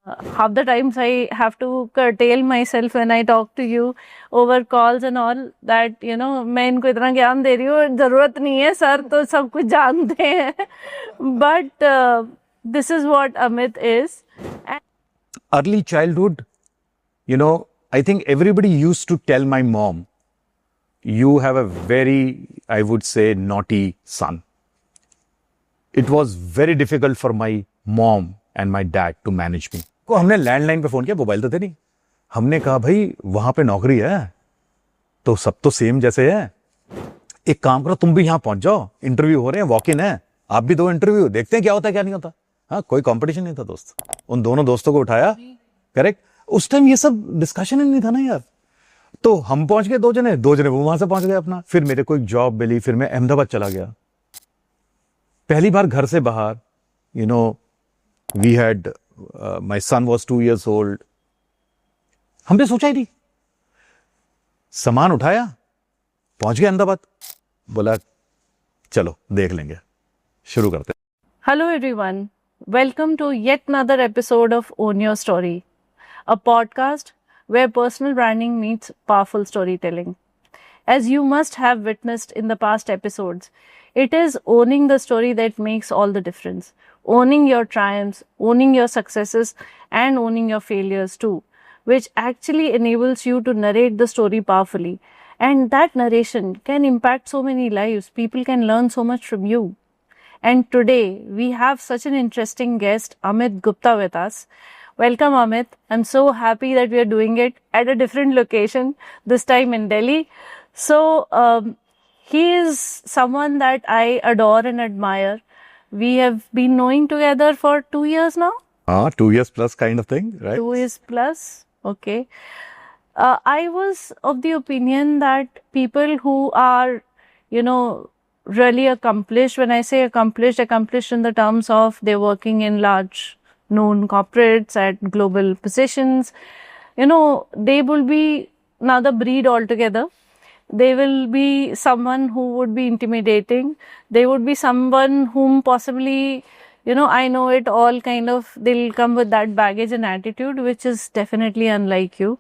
Half the times I have to curtail myself when I talk to you over calls and all that, मैं इनको इतना ज्ञान दे रही हूँ, जरूरत नहीं है, सर तो सब कुछ जानते हैं. But this is what Amit is. Early childhood, I think everybody used to tell my mom, you have a very, I would say, naughty son. It was very difficult for my mom and my dad to manage me. को हमने landline पे phone किया, mobile तो थे नहीं. हमने कहा भाई वहां पे नौकरी है तो सब तो सेम जैसे है, एक काम करो तुम भी यहां पहुंच जाओ, इंटरव्यू हो रहे हैं, वॉक इन है, आप भी दो इंटरव्यू, देखते हैं क्या होता है क्या नहीं होता. हाँ, कोई कंपटीशन नहीं था दोस्त. उन दोनों दोस्तों को उठाया, करेक्ट. उस टाइम ये सब डिस्कशन ही नहीं था ना यार. तो हम पहुंच गए, दो जने वो वहां से पहुंच गए अपना. फिर मेरे को एक जॉब मिली, फिर मैं अहमदाबाद चला गया. पहली बार घर से बाहर, we had my son was 2 years old. हमने सोचा ही नहीं, सामान उठाया, पहुंच गए अहमदाबाद, बोला चलो देख लेंगे, शुरू करते. Hello everyone, welcome to yet another episode of Own Your Story, a podcast where personal branding meets powerful storytelling. As you must have witnessed in the past episodes, it is owning the story that makes all the difference. Owning your triumphs, owning your successes, and owning your failures too, which actually enables you to narrate the story powerfully. And that narration can impact so many lives. People can learn so much from you. And today we have such an interesting guest, Amit Gupta, with us. Welcome, Amit. I'm so happy that we are doing it at a different location, this time in Delhi. So, he is someone that I adore and admire. We have been knowing together for 2 years now. 2 years plus kind of thing, right? 2 years plus. Okay. I was of the opinion that people who are, really accomplished, when I say accomplished in the terms of they're working in large known corporates at global positions, they will be another breed altogether. They will be someone who would be intimidating. They would be someone whom possibly, I know it all kind of, they'll come with that baggage and attitude, which is definitely unlike you.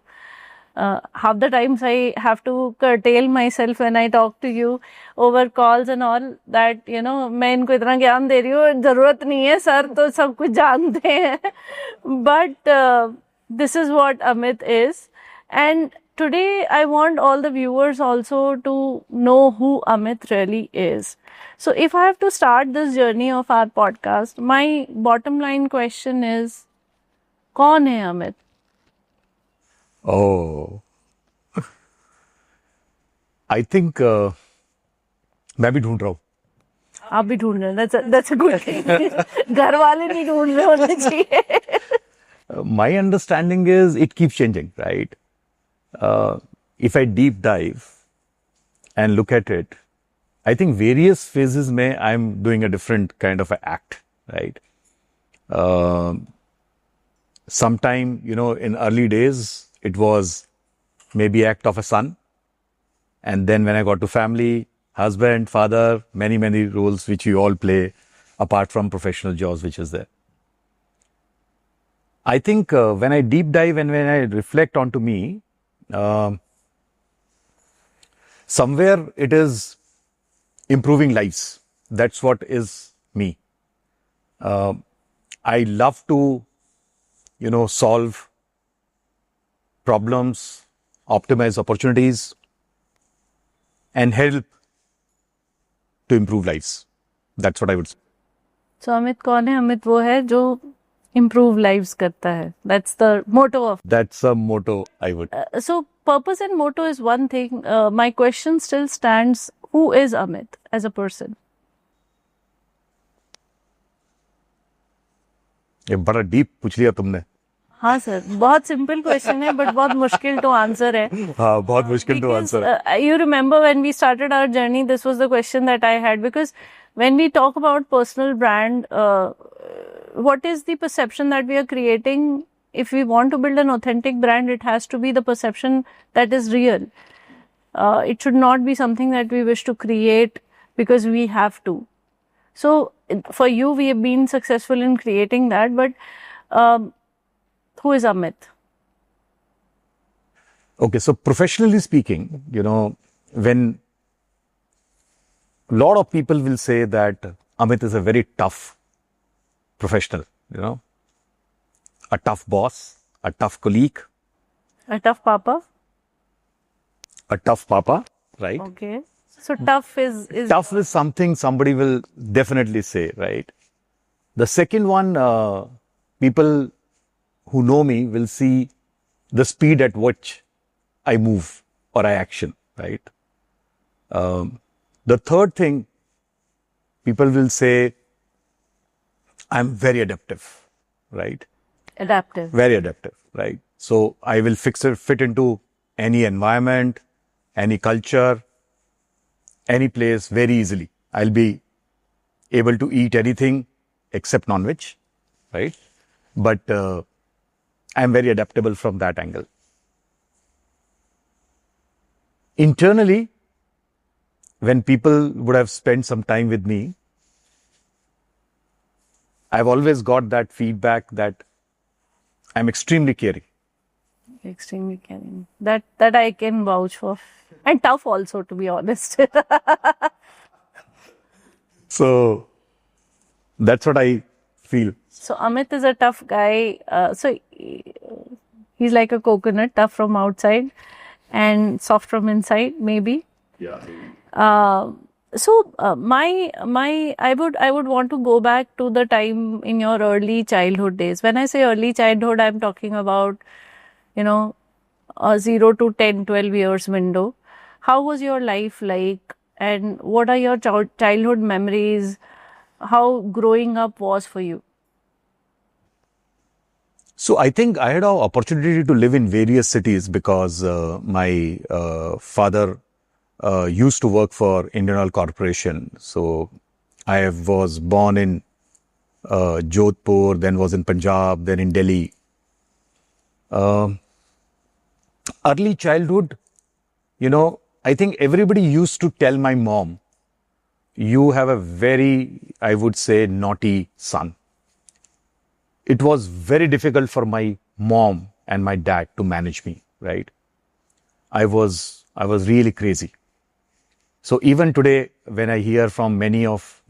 Half the times I have to curtail myself when I talk to you over calls and all that, मैं इनको इतना ज्ञान दे रही हूँ, जरूरत नहीं है, sir तो सब कुछ जानते हैं. But this is what Amit is. And today I want all the viewers also to know who Amit really is. So if I have to start this journey of our podcast, my bottom line question is, कौन है Amit? Oh, I think मैं भी ढूंढ रहा हूँ. आप भी ढूंढ रहे हैं. That's a good thing. घर वाले नहीं ढूंढ रहे होने चाहिए. My understanding is it keeps changing, right? If I deep dive and look at it, I think various phases में I'm doing a different kind of an act, right? Sometime, in early days, it was maybe act of a son. And then when I got to family, husband, father, many, many roles which we all play apart from professional jobs, which is there. I think when I deep dive and when I reflect onto me, somewhere it is improving lives. That's what is me. I love to, solve problems, optimize opportunities, and help to improve lives. That's what I would say. So Amit कौन है? Amit वो है जो improve lives करता है. That's the motto of. That's a motto I would. So purpose and motto is one thing. My question still stands. Who is Amit as a person? ये बड़ा deep पूछ लिया तुमने. हाँ सर, बहुत सिंपल क्वेश्चन है बट बहुत मुश्किल टू आंसर है. हाँ, बहुत मुश्किल टू आंसर है. You remember when we started our journey, this was the question that I had, because when we talk about personal brand, what is the perception that we are creating? If we want to build an authentic brand, it has to be the perception that is real. It should not be something that we wish to create because we have to. So for you, we have been successful in creating that, but Who is Amit? Okay, so professionally speaking, when a lot of people will say that Amit is a very tough professional, a tough boss, a tough colleague, A tough papa? a tough papa, right? Okay. So tough is Tough is something somebody will definitely say, right? The second one, people who know me will see the speed at which I move or I action, right? The third thing, people will say, I'm very adaptive, right? adaptive. Very adaptive, right? So I will fit into any environment, any culture, any place very easily. I'll be able to eat anything except non-veg, right? But I'm very adaptable from that angle. Internally, when people would have spent some time with me, I've always got that feedback that I'm extremely caring. Extremely caring. That I can vouch for. And tough also, to be honest. So that's what I feel. So Amit is a tough guy. So he's like a coconut, tough from outside and soft from inside, maybe. Yeah. I would want to go back to the time in your early childhood days. When I say early childhood, I'm talking about, a 0 to 10, 12 years window. How was your life like? And what are your childhood memories? How growing up was for you? So I think I had an opportunity to live in various cities because my father used to work for Indian Oil Corporation. So I was born in Jodhpur, then was in Punjab, then in Delhi. Early childhood, I think everybody used to tell my mom, you have a very, I would say, naughty son. It was very difficult for my mom and my dad to manage me, right? I was really crazy. So even today, when I hear from many of,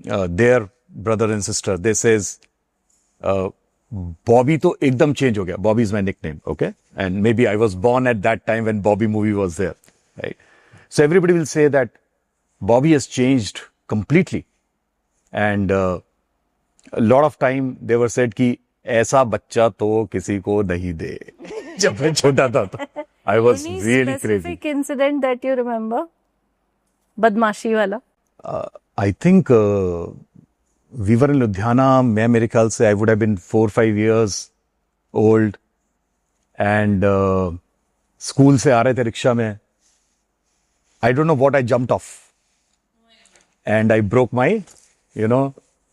their brother and sister, they says, Bobby to ekdam change ho gaya. Bobby is my nickname, okay? And maybe I was born at that time when Bobby movie was there, right? So everybody will say that Bobby has changed completely. And a lot of time they were said कि ऐसा बच्चा तो किसी को नहीं दे. जब मैं छोटा था तो I was Any really specific crazy. incident that you remember? Badmashi wala? I think we were in Ludhiana. मैं मेरे ख्याल से I would have been 4-5 years old. And school से आ रहे थे रिक्शा में. I don't know what I jumped off. And I broke my,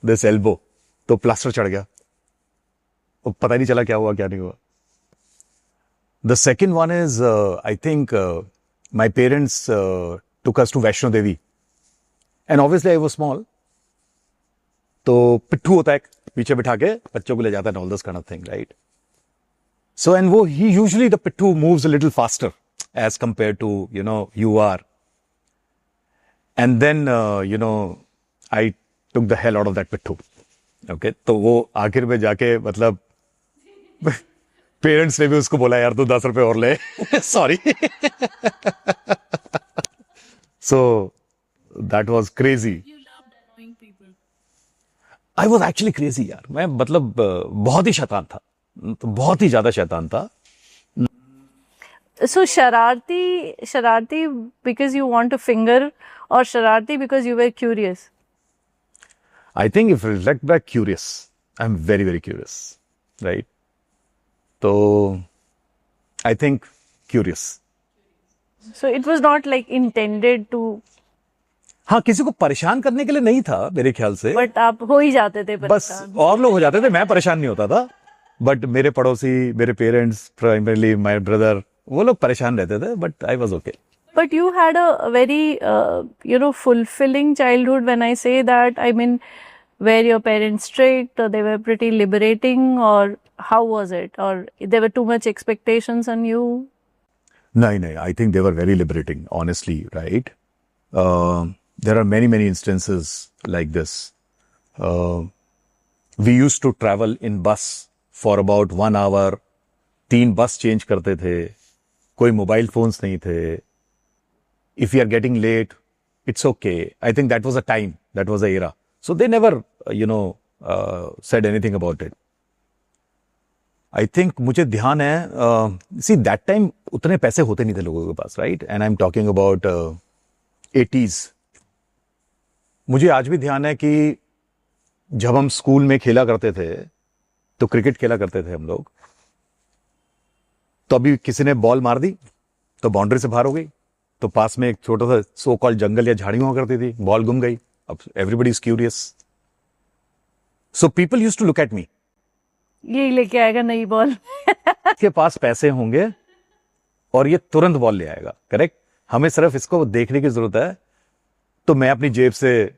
this elbow. तो plaster चढ़ गया. वो पता नहीं चला क्या हुआ क्या नहीं हुआ. The second one is, I think my parents took us to Vaishno Devi. And obviously I was small. तो पिट्ठू होता है पीछे बिठा के बच्चों को ले जाता है and all this kind of thing, right? So, and he usually, the pittu moves a little faster as compared to, you are. And then, I took the hell out of that pittu. Okay. तो वो आखिर में जाके मतलब parents ने भी उसको बोला यार तू 10 रुपए और ले. Sorry. So that was crazy. You loved annoying people. I was actually crazy यार. मैं मतलब बहुत ही शैतान था. तो बहुत ही ज्यादा शैतान था. So Shararti because you want a finger, or Shararti because you were curious? I think if I reflect back, curious. I'm very, very curious, right? So I think curious. So it was not like intended to, हाँ किसी को परेशान करने के लिए नहीं था मेरे ख्याल से. but आप हो ही जाते थे बस परेशान. और लोग हो जाते थे, मैं परेशान नहीं होता था. बट मेरे पड़ोसी, मेरे पेरेंट्स, प्राइमरली माय ब्रदर, वो लोग परेशान रहते थे. But I was okay. But you had a very, fulfilling childhood. When I say that, I mean, were your parents strict, or they were pretty liberating, or how was it? Or there were too much expectations on you? No, I think they were very liberating, honestly, right? There are many instances like this. We used to travel in bus for about 1 hour. 3 bus change करते थे. कोई mobile phones नहीं थे. If we are getting late, it's okay. I think that was a time, that was a era. So they never, said anything about it. I think मुझे ध्यान है, see that time उतने पैसे होते नहीं थे लोगों के पास, right? And I'm talking about 80s. मुझे आज भी ध्यान है कि जब हम स्कूल में खेला करते थे, तो क्रिकेट खेला करते थे हम लोग, तो अभी किसी ने बॉल मार दी तो बाउंड्री से बाहर हो गई, तो पास में एक छोटा सा सो कॉल जंगल या झाड़ी हुआ करती थी, बॉल गुम गई. अब everybody is curious, so people used to look at me. यही लेके आएगा नई बॉल. के पास पैसे होंगे और ये तुरंत बॉल ले आएगा, करेक्ट. हमें सिर्फ इसको देखने की जरूरत है. तो मैं अपनी जेब से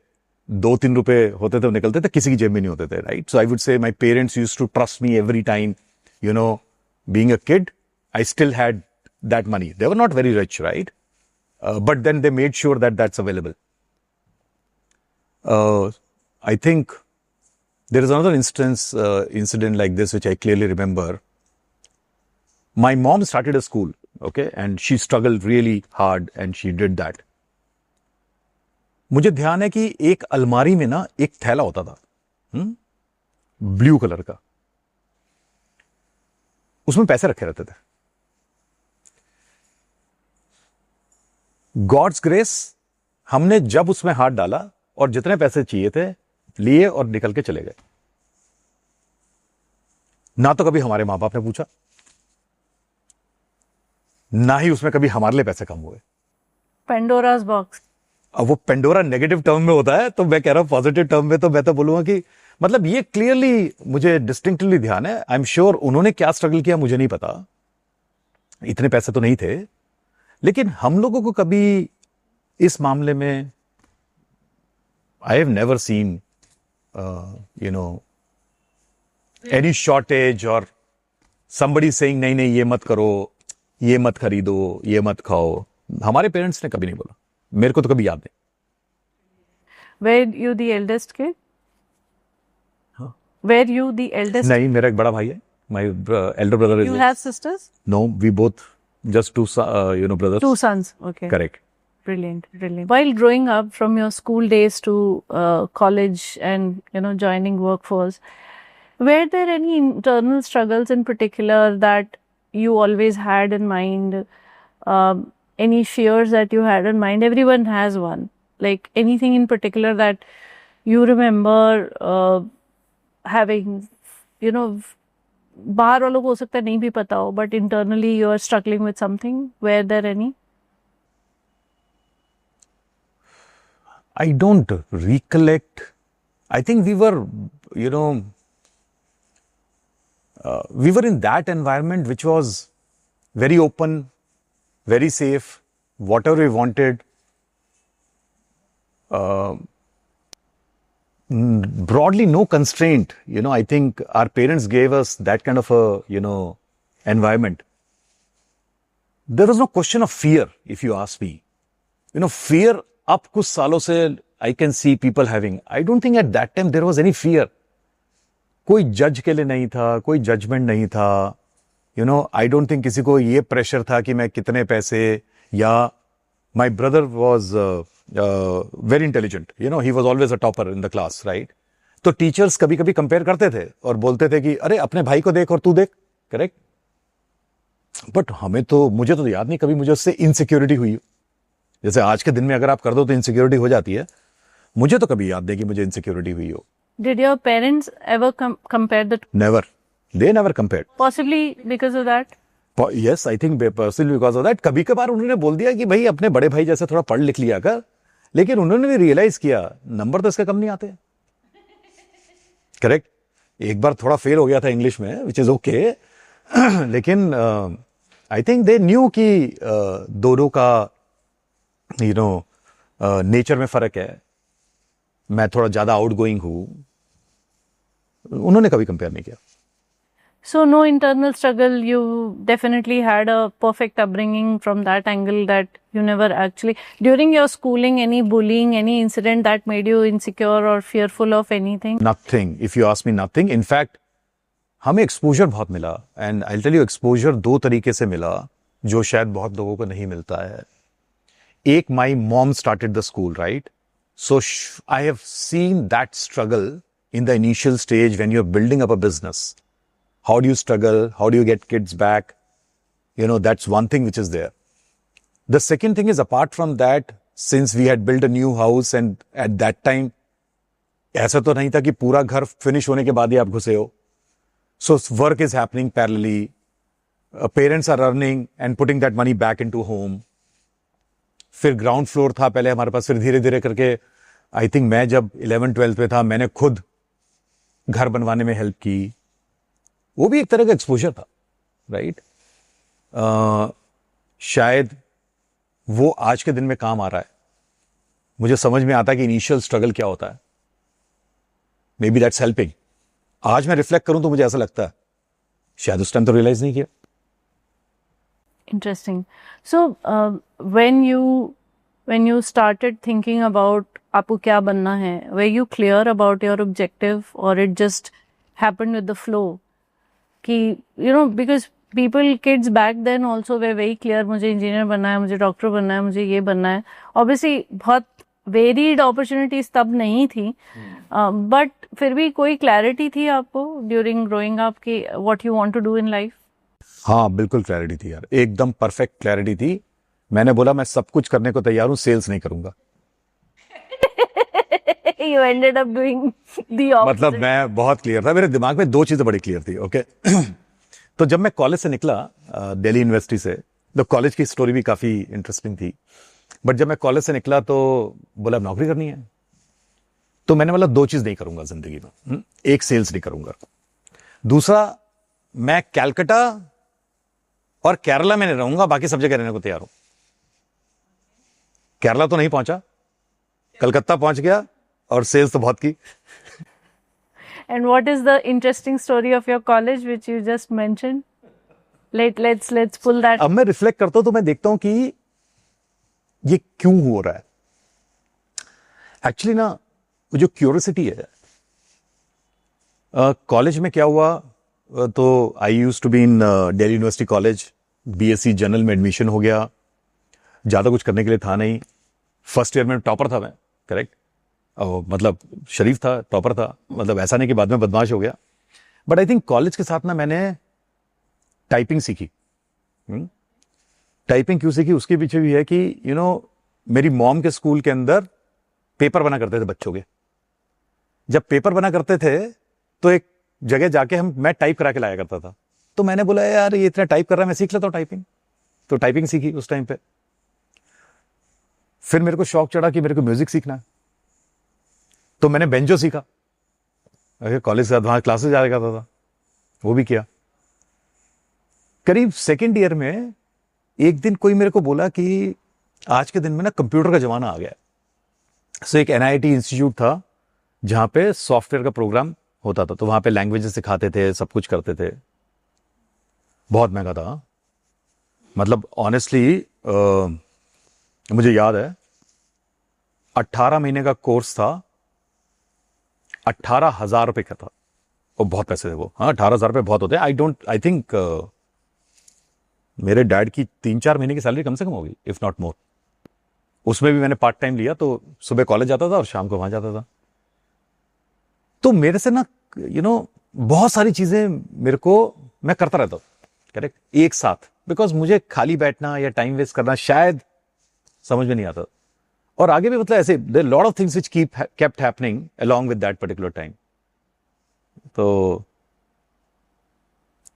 2-3 रुपए होते थे निकलते थे, किसी की जेब में नहीं होते थे, right. So I would say my parents used to trust me every time. Being a kid, I still had that money. They were not very rich, right? But then they made sure that that's available. I think there is another incident like this, which I clearly remember. My mom started a school, okay? And she struggled really hard and she did that. मुझे ध्यान है कि एक अलमारी में ना एक थैला होता था, ब्लू कलर का. उसमें पैसे रखे रहते थे. गॉड्स ग्रेस, हमने जब उसमें हाथ डाला और जितने पैसे चाहिए थे लिए और निकल के चले गए. ना तो कभी हमारे मां बाप ने पूछा, ना ही उसमें कभी हमारे लिए पैसे कम हुए. Pandora's box. अब वो पेंडोरा नेगेटिव टर्म में होता है, तो मैं कह रहा हूं पॉजिटिव टर्म में, तो मैं तो बोलूंगा कि मतलब ये क्लियरली मुझे डिस्टिंक्टली ध्यान है. आई एम श्योर उन्होंने क्या स्ट्रगल किया मुझे नहीं पता, इतने पैसे तो नहीं थे, लेकिन हम लोगों को कभी इस मामले में I have never seen any shortage और somebody saying नहीं नहीं ये मत करो, ये मत खरीदो, ये मत खाओ. हमारे पेरेंट्स ने कभी नहीं बोला, मेरे को तो कभी याद नहीं. Were you the eldest kid? हाँ. Were you the eldest? नहीं, मेरा एक बड़ा भाई है. My elder brother is. You have sisters? No, we both just two brothers. 2 sons. Okay. Correct. Brilliant. While growing up, from your school days to college and joining workforce, were there any internal struggles in particular that you always had in mind? Any fears that you had in mind? Everyone has one. Like anything in particular that you remember having, बाहर वालों को हो सकता है नहीं भी पता हो, but internally you are struggling with something. Were there any? I don't recollect. I think we were, we were in that environment which was very open, very safe, whatever we wanted. Broadly, no constraint. I think our parents gave us that kind of a, environment. There was no question of fear, if you ask me. Fear, up kuch saalon se, I can see people having. I don't think at that time there was any fear. कोई जज के लिए नहीं था, कोई judgement नहीं था. I don't think किसी को ये प्रेशर था कि मैं कितने पैसे, या my brother was very intelligent. He was always a topper in the class, right? तो टीचर्स कभी कभी कंपेयर करते थे और बोलते थे कि अरे अपने भाई को देख और तू देख, करेक्ट. बट मुझे तो याद नहीं कभी मुझे उससे इनसिक्योरिटी हुई. जैसे आज के दिन में अगर आप कर दो तो इनसिक्योरिटी हो जाती है, मुझे तो कभी याद नहीं कि मुझे इनसिक्योरिटी हुई हो. Did your parents ever compare the two? Never. They never compared. Possibly because of that? Yes, I think possibly because of that. कभी कभार उन्होंने बोल दिया कि भाई अपने बड़े भाई जैसे थोड़ा पढ़ लिख लिया कर, लेकिन उन्होंने भी रियलाइज किया नंबर तो इसके कम नहीं आते. करेक्ट. एक बार थोड़ा फेल हो गया था इंग्लिश में, विच इज ओके, लेकिन आई थिंक दे न्यू कि दोनों का नेचर में फर्क है. मैं थोड़ा ज्यादा आउटगोइंग हूं, उन्होंने कभी कंपेयर नहीं किया. So no internal struggle. You definitely had a perfect upbringing from that angle, that you never actually, during your schooling, any bullying, any incident that made you insecure or fearful of anything? Nothing. If you ask me, nothing. In fact, हमें exposure बहुत मिला, and I tell you exposure दो तरीके से मिला जो शायद बहुत लोगों को नहीं मिलता है. एक, my mom started the school, right? So I have seen that struggle in the initial stage when you're building up a business. How do you struggle? How do you get kids back? You know, that's one thing which is there. The second thing is, apart from that, since we had built a new house and at that time, ऐसा तो नहीं था कि पूरा घर finish होने के बाद ही आप घुसे हो. So work is happening parallelly. Parents are earning and putting that money back into home. फिर ग्राउंड फ्लोर था पहले हमारे पास, फिर धीरे धीरे करके आई थिंक मैं जब 11-12 पे था, मैंने खुद घर बनवाने में हेल्प की. वो भी एक तरह का एक्सपोजर था, राइट? शायद वो आज के दिन में काम आ रहा है. मुझे समझ में आता है कि इनिशियल स्ट्रगल क्या होता है. May be that's helping. आज मैं रिफ्लेक्ट करूं तो मुझे ऐसा लगता है शायद उस टाइम तो रियलाइज नहीं किया. Interesting. So when you started thinking about आपको क्या बनना है, were you clear about your objective or it just happened with the flow? कि you know, because kids back then also were very clear, मुझे engineer बनना है, मुझे doctor बनना है, मुझे ये बनना है. Obviously बहुत वेरीड अपॉर्चुनिटीज तब नहीं थी, बट फिर भी कोई क्लैरिटी थी आपको ड्यूरिंग ग्रोइंग अप कि what you want to do in life? हाँ, बिल्कुल क्लैरिटी थी यार, एकदम परफेक्ट क्लैरिटी थी. मैंने बोला मैं सब कुछ करने को तैयार हूं, सेल्स नहीं करूंगा. You ended up doing the opposite. मतलब मैं बहुत क्लियर था, मेरे दिमाग में दो चीजें बड़ी क्लियर थी. ओके तो जब मैं कॉलेज से निकला दिल्ली यूनिवर्सिटी से, तो कॉलेज की स्टोरी भी काफी इंटरेस्टिंग थी. बट जब मैं कॉलेज से निकला तो बोला नौकरी करनी है, तो मैंने बोला दो चीज नहीं करूंगा जिंदगी में. एक, सेल्स नहीं करूंगा. दूसरा, मैं कैलकाटा और केरला में नहीं रहूंगा, बाकी सब जगह रहने को तैयार हूं. केरला तो नहीं पहुंचा, कलकत्ता पहुंच गया और सेल्स तो बहुत की. And what is the interesting story of your college which you just mentioned? Let's pull that. अब मैं रिफ्लेक्ट करता हूं तो मैं देखता हूं कि ये क्यों हो रहा है. एक्चुअली ना, जो क्यूरियोसिटी है, कॉलेज में क्या हुआ, तो I used to be in Delhi university college. BSc general में एडमिशन हो गया. ज्यादा कुछ करने के लिए था नहीं. फर्स्ट ईयर में टॉपर था मैं, करेक्ट. मतलब शरीफ था, टॉपर था, मतलब ऐसा नहीं कि बाद में बदमाश हो गया. बट आई थिंक कॉलेज के साथ ना मैंने टाइपिंग सीखी. टाइपिंग क्यों सीखी, उसके पीछे भी है कि यू नो, मेरी मॉम के स्कूल के अंदर पेपर बना करते थे बच्चों के. जब पेपर बना करते थे तो एक जगह जाके मैं टाइप करा के लाया करता था. तो मैंने बोला यार ये इतना टाइप कर रहा है, मैं सीख लेता हूं टाइपिंग. तो टाइपिंग सीखी उस टाइम पे. फिर मेरे को शौक चढ़ा कि मेरे को म्यूजिक सीखना है, तो मैंने बेंजो सीखा. कॉलेज के बाद वहां क्लासेस जाया करता था, वो भी किया. करीब सेकेंड ईयर में एक दिन कोई मेरे को बोला कि आज के दिन में ना कंप्यूटर का जमाना आ गया. सो एक एनआईटी इंस्टीट्यूट था जहां पे सॉफ्टवेयर का प्रोग्राम होता था, तो वहां पे लैंग्वेजेस सिखाते थे, सब कुछ करते थे. बहुत महंगा था, मतलब ऑनेस्टली मुझे याद है 18 महीने का कोर्स था, 18,000 रुपए का था. और बहुत पैसे थे वो. हाँ, 18,000 रुपए बहुत होते हैं. आई थिंक मेरे डैड की 3-4 महीने की सैलरी कम से कम होगी, इफ नॉट मोर. उसमें भी मैंने पार्ट टाइम लिया, तो सुबह कॉलेज जाता था और शाम को वहां जाता था. तो मेरे से ना यू नो बहुत सारी चीजें मेरे को मैं करता रहता हूं, करेक्ट, एक साथ. बिकॉज मुझे खाली बैठना या टाइम वेस्ट करना शायद समझ में नहीं आता. और आगे भी मतलब ऐसे there lot of things which kept happening along with that particular time. तो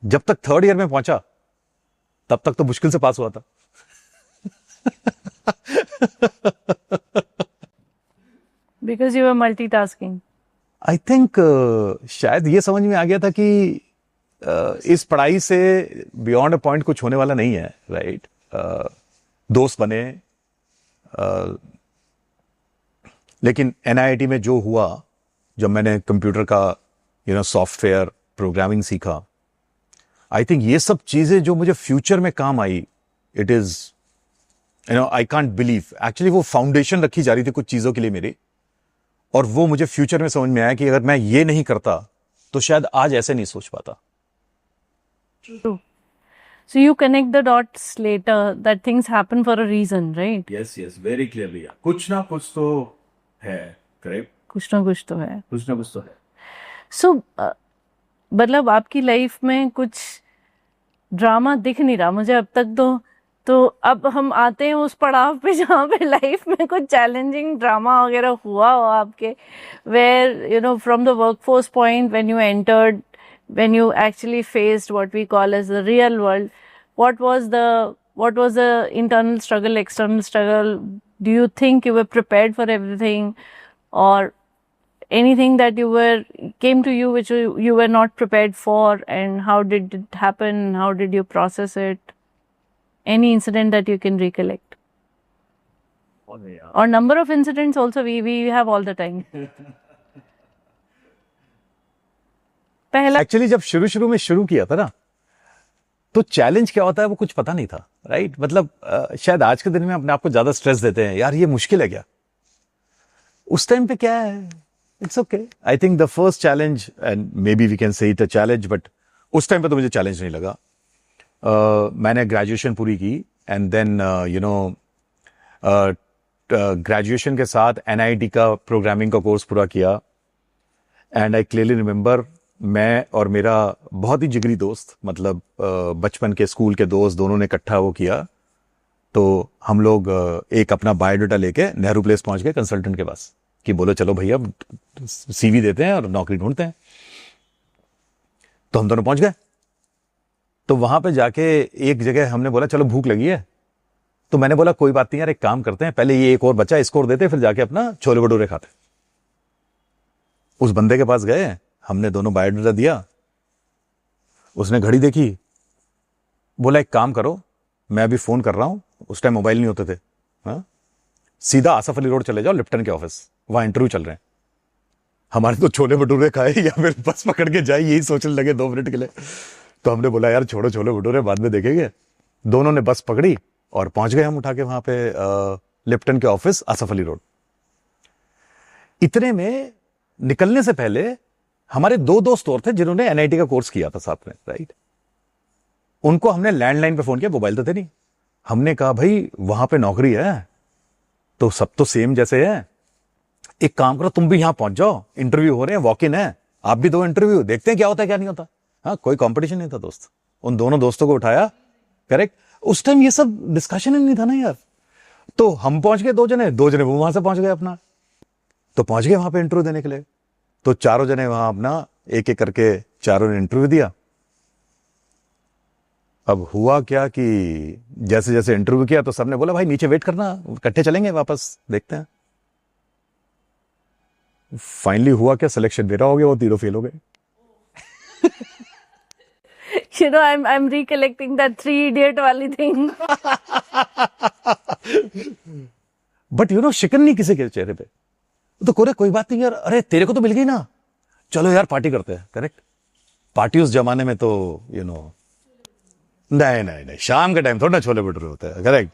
जब तक थर्ड ईयर में पहुंचा तब तक तो मुश्किल से पास हुआ था. Because you were multitasking. I think शायद ये समझ में आ गया था कि इस पढ़ाई से बियॉन्ड अ पॉइंट कुछ होने वाला नहीं है, राइट. दोस्त बने, लेकिन एनआईटी में जो हुआ, जब मैंने कंप्यूटर का सॉफ्टवेयर प्रोग्रामिंग सीखा, आई थिंक ये सब चीजें जो मुझे फ्यूचर में काम I, it is I can't believe, actually वो फाउंडेशन रखी जा रही थी कुछ चीजों के लिए मेरी, और वो मुझे फ्यूचर में समझ में आया कि अगर मैं ये नहीं करता तो शायद आज ऐसे नहीं सोच पाता. True. So you connect the dots later that things happen for a reason, right? yes, very clearly. कुछ ना कुछ तो है, correct? कुछ ना कुछ तो है. कुछ ना कुछ तो है. So मतलब आपकी लाइफ में कुछ ड्रामा दिख नहीं रहा मुझे अब तक. तो अब हम आते हैं उस पड़ाव पे जहाँ पे लाइफ में कुछ चैलेंजिंग ड्रामा वगैरह हुआ हो आपके, where you know from the workforce point when you entered, when you actually faced what we call as the real world, what was the internal struggle, external struggle? Do you think you were prepared for everything, or anything that came to you which you were not prepared for, and how did it happen? How did you process it? Any incident that you can recollect? Or number of incidents also, we have all the time. पहला actually जब शुरू में शुरू किया था ना, तो challenge क्या होता है वो कुछ पता नहीं था, राइट? मतलब शायद आज के दिन में अपने आप को ज्यादा स्ट्रेस देते हैं, यार ये मुश्किल है क्या. उस टाइम पे क्या है, it's okay. I think the first challenge, and may be we can say it a challenge, but उस टाइम पे तो मुझे चैलेंज नहीं लगा. मैंने ग्रेजुएशन पूरी की, and then you know graduation के साथ NIT का प्रोग्रामिंग का कोर्स पूरा किया. एंड आई क्लियरली रिमेंबर, मैं और मेरा बहुत ही जिगरी दोस्त, मतलब बचपन के स्कूल के दोस्त, दोनों ने इकट्ठा वो किया. तो हम लोग एक अपना बायोडाटा लेके नेहरू प्लेस पहुंच गए कंसल्टेंट के पास कि बोलो चलो भैया CV देते हैं और नौकरी ढूंढते हैं. तो हम दोनों पहुंच गए. तो वहां पे जाके एक जगह हमने बोला चलो भूख लगी है. तो मैंने बोला कोई बात नहीं यार, एक काम करते हैं, पहले ये एक और बच्चा इसको और देते, फिर जाके अपना छोले भटूरे खाते. उस बंदे के पास गए, हमने दोनों बायोडाटा दिया. उसने घड़ी देखी, बोला एक काम करो, मैं अभी फोन कर रहा हूं. उस टाइम मोबाइल नहीं होते थे. हाँ, सीधा आसफ अली रोड चले जाओ, लिप्टन के ऑफिस, वहां इंटरव्यू चल रहे हैं. हमारे तो छोले भटूरे खाए या फिर बस पकड़ के जाए, यही सोचने लगे 2 मिनट के लिए. तो हमने बोला यार छोड़ो छोले भटूरे, बाद में देखेंगे. दोनों ने बस पकड़ी और पहुंच गए हम उठा के वहां पे लिप्टन के ऑफिस, आसफ अली रोड. इतने में निकलने से पहले हमारे 2 दोस्त और थे जिन्होंने NIT का कोर्स किया था साथ में, राइट? उनको हमने लैंडलाइन पे फोन किया, मोबाइल तो थे नहीं. हमने कहा भाई वहां पे नौकरी है, तो सब तो सेम जैसे है, एक काम करो तुम भी यहां पहुंच जाओ, इंटरव्यू हो रहे हैं, वॉक इन है, आप भी दो इंटरव्यू, देखते हैं क्या होता है क्या नहीं होता. हाँ, कोई कंपटीशन नहीं था दोस्त. उन दोनों दोस्तों को उठाया, करेक्ट. उस टाइम ये सब डिस्कशन ही नहीं था ना यार. तो हम पहुंच गए 2 जने वो वहां से पहुंच गए अपना. तो पहुंच गए वहां पे इंटरव्यू देने के लिए. तो 4 जने वहां अपना एक एक करके चारों ने इंटरव्यू दिया. अब हुआ क्या कि जैसे जैसे इंटरव्यू किया तो सबने बोला भाई नीचे वेट करना, इकट्ठे चलेंगे वापस, देखते हैं. फाइनली हुआ क्या, सिलेक्शन मेरा हो गया, वो तीनों फेल हो गए. You know, I'm recollecting that 3 Idiot वाली thing. बट यू नो शिकन नहीं किसी के चेहरे पे. तो कोई बात नहीं यार, अरे तेरे को तो मिल गई ना, चलो यार पार्टी करते हैं, करेक्ट. पार्टी उस जमाने में तो यू नो नहीं, शाम के टाइम थोड़ा ना छोले भटूरे होते हैं, करेक्ट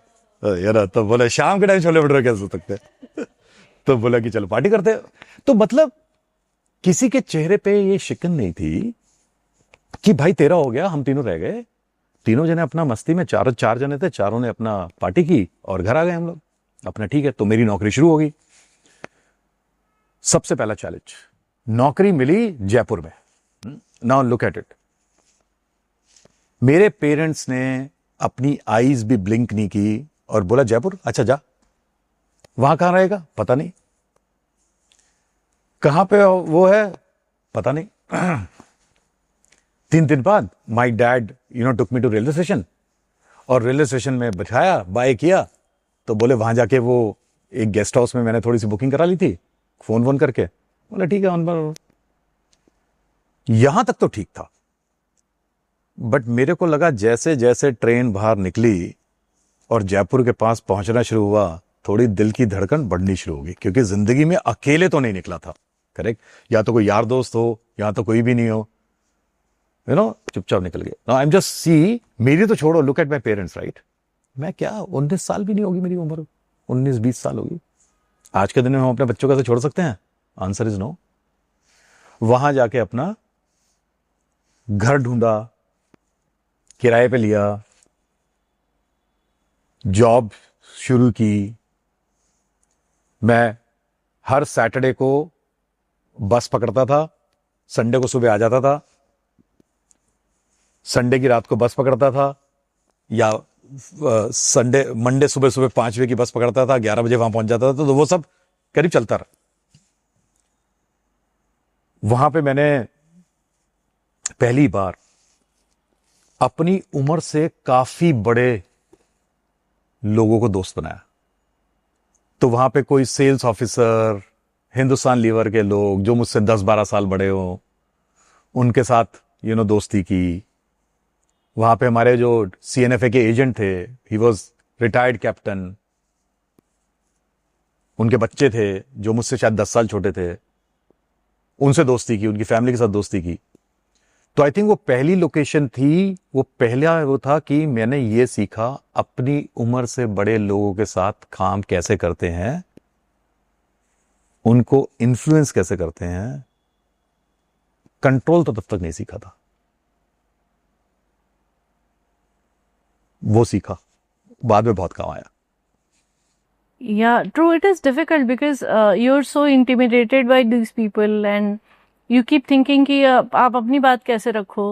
यार. तो बोले शाम के टाइम छोले भटूरे कैसे हो सकते हैं. तो बोला कि चलो पार्टी करते हैं. तो मतलब किसी के चेहरे पे ये शिकन नहीं थी कि भाई तेरा हो गया, हम तीनों रह गए. तीनों जने अपना मस्ती में, 4 जने थे, चारों ने अपना पार्टी की और घर आ गए हम लोग अपना. ठीक है, तो मेरी नौकरी शुरू हो गई. सबसे पहला चैलेंज, नौकरी मिली जयपुर में. Now look at it. मेरे पेरेंट्स ने अपनी आईज भी ब्लिंक नहीं की और बोला जयपुर, अच्छा जा. वहां कहां रहेगा पता नहीं, कहां पे वो है पता नहीं. 3 दिन बाद my dad took me to railway station, और रेलवे स्टेशन में बैठाया, बाय किया. तो बोले वहां जाके वो एक गेस्ट हाउस में मैंने थोड़ी सी बुकिंग करा ली थी, फोन करके. बोला ठीक है ऑन पर. यहां तक तो ठीक था, बट मेरे को लगा जैसे जैसे ट्रेन बाहर निकली और जयपुर के पास पहुंचना शुरू हुआ, थोड़ी दिल की धड़कन बढ़नी शुरू होगी. क्योंकि जिंदगी में अकेले तो नहीं निकला था, करेक्ट. या तो कोई यार दोस्त हो, या तो कोई भी नहीं हो. चुपचाप निकल गए. Now I am just see, मेरी तो छोड़ो, look at my parents, right. मैं क्या 19 साल भी नहीं होगी मेरी उम्र, 19-20 साल होगी. आज के दिन में हम अपने बच्चों को ऐसे छोड़ सकते हैं? Answer is no. वहां जाके अपना घर ढूंढा, किराए पे लिया, जॉब शुरू की. मैं हर सैटरडे को बस पकड़ता था, संडे को सुबह आ जाता था, संडे की रात को बस पकड़ता था, या मंडे सुबह सुबह 5 बजे की बस पकड़ता था, 11 बजे वहां पहुंच जाता था. तो वो सब करीब चलता रहा. वहां पे मैंने पहली बार अपनी उम्र से काफी बड़े लोगों को दोस्त बनाया. तो वहां पे कोई सेल्स ऑफिसर, हिंदुस्तान लीवर के लोग जो मुझसे 10-12 साल बड़े हो, उनके साथ दोस्ती की. वहां पे हमारे जो CNFA के एजेंट थे, ही वॉज रिटायर्ड कैप्टन, उनके बच्चे थे जो मुझसे शायद 10 साल छोटे थे, उनसे दोस्ती की, उनकी फैमिली के साथ दोस्ती की. तो आई थिंक वो पहली लोकेशन थी, वो पहला वो था कि मैंने ये सीखा अपनी उम्र से बड़े लोगों के साथ काम कैसे करते हैं, उनको इन्फ्लुएंस कैसे करते हैं. कंट्रोल तो तब तक नहीं सीखा था, वो सीखा, बाद में बहुत काम आया. Yeah, true. It is difficult because you're so intimidated by these people and you keep thinking कि आप अपनी बात कैसे रखो.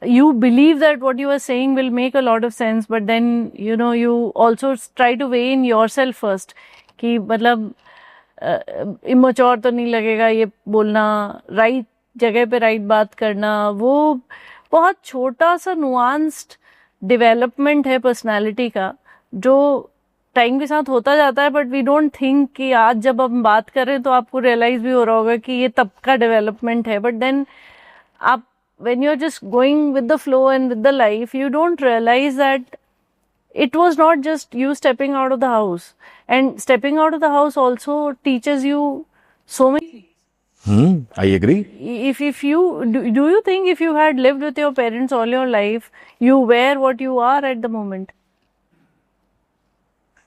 You believe that what you are saying will make a lot of sense, but then you also try to weigh in yourself first कि मतलब immature तो नहीं लगेगा ये बोलना, right जगह पे right बात करना. वो बहुत छोटा सा nuanced development है personality का, जो टाइम के साथ होता जाता है. बट वी डोंट थिंक कि आज जब हम बात कर रहे हैं तो आपको रियलाइज भी हो रहा होगा कि ये तब का डेवलपमेंट है. बट देन आप when you are just going with the flow and with the life, you don't realize that it was not just you stepping out of the house. And stepping out of the house also teaches you so many. I agree. If you do you think if you had lived with your parents all your life, you were what you are at the moment?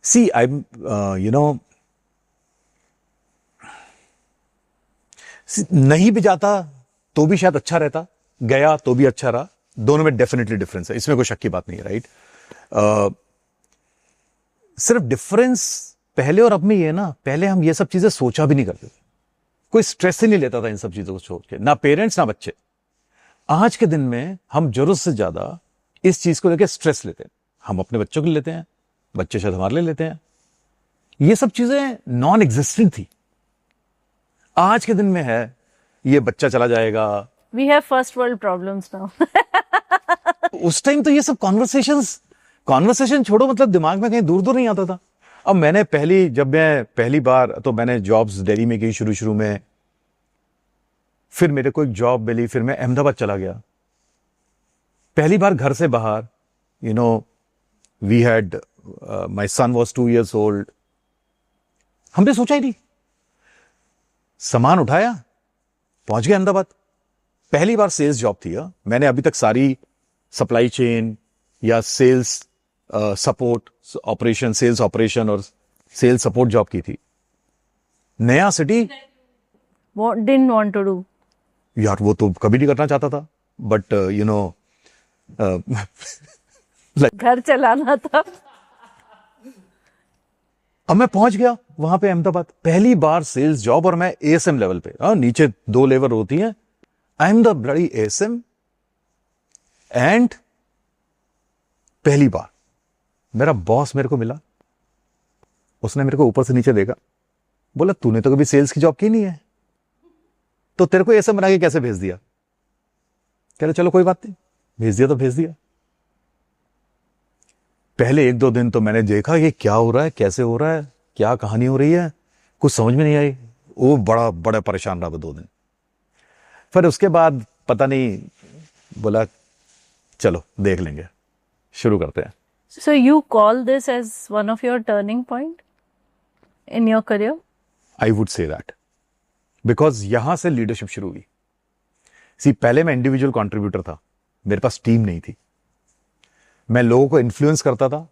See, I'm, नहीं भी जाता तो भी शायद अच्छा रहता, गया तो भी अच्छा रहा. दोनों में डेफिनेटली डिफरेंस है, इसमें कोई शक की बात नहीं है, राइट. सिर्फ डिफरेंस पहले और अब में ये ना, पहले हम ये सब चीजें सोचा भी नहीं करते थे, कोई स्ट्रेस ही नहीं लेता था इन सब चीजों को छोड़ के, ना पेरेंट्स ना बच्चे. आज के दिन में हम जरूरत से ज्यादा इस चीज को लेकर स्ट्रेस लेते हैं. हम अपने बच्चों के लिए लेते हैं, बच्चे शायद हमारे लिए लेते हैं. ये सब चीजें नॉन एग्जिस्टिंग थी. आज के दिन में है ये बच्चा चला जाएगा. We have first world problems now. उस टाइम तो ये सब कॉन्वर्सेशन छोड़ो, मतलब दिमाग में कहीं दूर दूर नहीं आता था. अब जब मैं पहली बार, तो मैंने जॉब्स दिल्ली में की शुरू में, फिर मेरे को एक जॉब मिली, फिर मैं अहमदाबाद चला गया. पहली बार घर से बाहर, we had my son was 2 years old. हमने सोचा ही नहीं, सामान उठाया, पहुंच गया अहमदाबाद. पहली बार सेल्स जॉब थी. मैंने अभी तक सारी सप्लाई चेन या sales support operation, sales operation और सेल्स सपोर्ट जॉब की थी. नया city, didn't want to do. यार वो तो कभी नहीं करना चाहता था, बट घर चलाना था. अब मैं पहुंच गया वहां पे अहमदाबाद, पहली बार सेल्स जॉब, और मैं ASM लेवल पे. नीचे 2 लेवल होती हैं. I am the bloody ASM. And पहली बार मेरा बॉस मेरे को मिला, उसने मेरे को ऊपर से नीचे देखा, बोला तूने तो कभी सेल्स की जॉब की नहीं है, तो तेरे को ASM बना के कैसे भेज दिया? कह रहे चलो कोई बात नहीं, भेज दिया तो भेज दिया. पहले 1-2 दिन तो मैंने देखा ये क्या हो रहा है, कैसे हो रहा है, क्या कहानी हो रही है, कुछ समझ में नहीं आई. वो बड़ा परेशान रहा 2 दिन. फिर उसके बाद पता नहीं, बोला चलो देख लेंगे, शुरू करते हैं. So you call this as one of your turning point in your career? I would say that. Because यहां से लीडरशिप शुरू हुई. पहले मैं इंडिविजुअल कंट्रीब्यूटर था, मेरे पास टीम नहीं थी. मैं लोगों को इन्फ्लुएंस करता था,